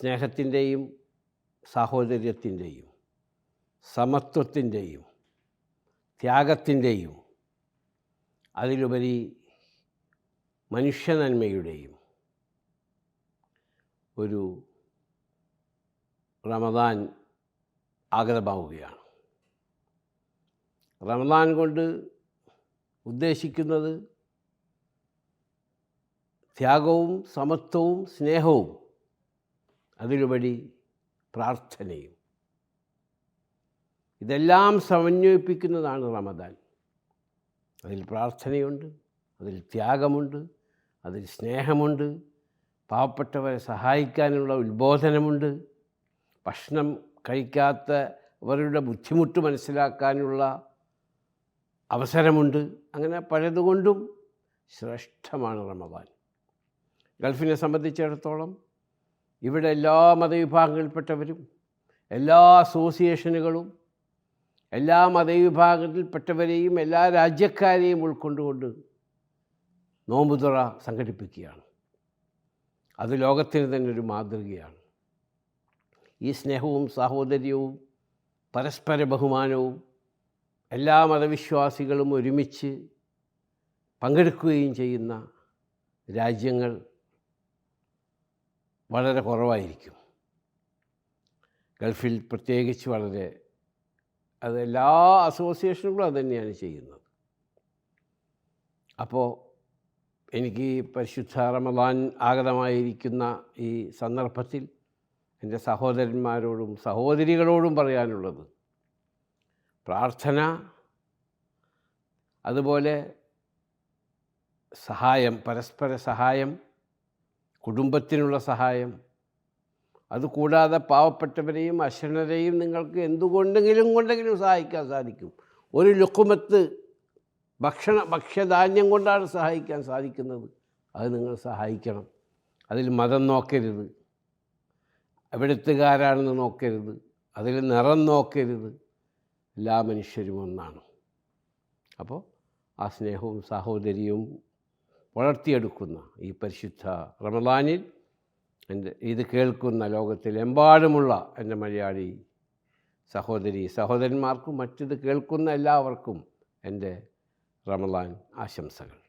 സ്നേഹത്തിൻ്റെയും സാഹോദര്യത്തിൻ്റെയും സമത്വത്തിൻ്റെയും ത്യാഗത്തിൻ്റെയും അതിലുപരി മനുഷ്യനന്മയുടെയും ഒരു റമദാൻ ആഗതമാവുകയാണ്. റമദാൻ കൊണ്ട് ഉദ്ദേശിക്കുന്നത് ത്യാഗവും സമത്വവും സ്നേഹവും അതിലുപരി പ്രാർത്ഥനയും. ഇതെല്ലാം സമന്വയിപ്പിക്കുന്നതാണ് റമദാൻ. അതിൽ പ്രാർത്ഥനയുണ്ട്, അതിൽ ത്യാഗമുണ്ട്, അതിൽ സ്നേഹമുണ്ട്, പാവപ്പെട്ടവരെ സഹായിക്കാനുള്ള ഉത്ബോധനമുണ്ട്, ഭക്ഷണം കഴിക്കാത്തവരുടെ ബുദ്ധിമുട്ട് മനസ്സിലാക്കാനുള്ള അവസരമുണ്ട്. അങ്ങനെ പലതുകൊണ്ടും ശ്രേഷ്ഠമാണ് റമദാൻ. ഗൾഫിനെ സംബന്ധിച്ചിടത്തോളം ഇവിടെ എല്ലാ മതവിഭാഗങ്ങളിൽപ്പെട്ടവരും എല്ലാ അസോസിയേഷനുകളും എല്ലാ മതവിഭാഗത്തിൽപ്പെട്ടവരെയും എല്ലാ രാജ്യക്കാരെയും ഉൾക്കൊണ്ടുകൊണ്ട് നോമ്പുതുറ സംഘടിപ്പിക്കുകയാണ്. അത് ലോകത്തിന് തന്നെ ഒരു മാതൃകയാണ്. ഈ സ്നേഹവും സാഹോദര്യവും പരസ്പര ബഹുമാനവും എല്ലാ മതവിശ്വാസികളും ഒരുമിച്ച് പങ്കെടുക്കുകയും ചെയ്യുന്ന രാജ്യങ്ങൾ വളരെ കുറവായിരിക്കും. ഗൾഫിൽ പ്രത്യേകിച്ച് വളരെ അത് എല്ലാ അസോസിയേഷനുകളും അതുതന്നെയാണ് ചെയ്യുന്നത്. അപ്പോൾ എനിക്ക് പരിശുദ്ധ റമദാൻ ആഗതമായിരിക്കുന്ന ഈ സന്ദർഭത്തിൽ എൻ്റെ സഹോദരന്മാരോടും സഹോദരികളോടും പറയാനുള്ളത് പ്രാർത്ഥന, അതുപോലെ സഹായം, പരസ്പര സഹായം, കുടുംബത്തിനുള്ള സഹായം, അതുകൂടാതെ പാവപ്പെട്ടവരെയും അശരണരെയും നിങ്ങൾക്ക് എന്തുകൊണ്ടെങ്കിലും സഹായിക്കാൻ സാധിക്കും. ഒരു ലുക്കുമത്ത് ഭക്ഷ്യധാന്യം കൊണ്ടാണ് സഹായിക്കാൻ സാധിക്കുന്നത്. അത് നിങ്ങൾ സഹായിക്കണം. അതിൽ മതം നോക്കരുത്, എവിടുത്തുകാരാണെന്ന് നോക്കരുത്, അതിൽ നിറം നോക്കരുത്. എല്ലാ മനുഷ്യരും ഒന്നാണ്. അപ്പോൾ ആ സ്നേഹവും സാഹോദര്യവും വളർത്തിയെടുക്കുന്ന ഈ പരിശുദ്ധ റമദാനിൽ ഇത് കേൾക്കുന്ന ലോകത്തിലെമ്പാടുമുള്ള എൻ്റെ മലയാളി സഹോദരന്മാർക്കും മറ്റിത് കേൾക്കുന്ന എല്ലാവർക്കും എൻ്റെ റമദാൻ ആശംസകൾ.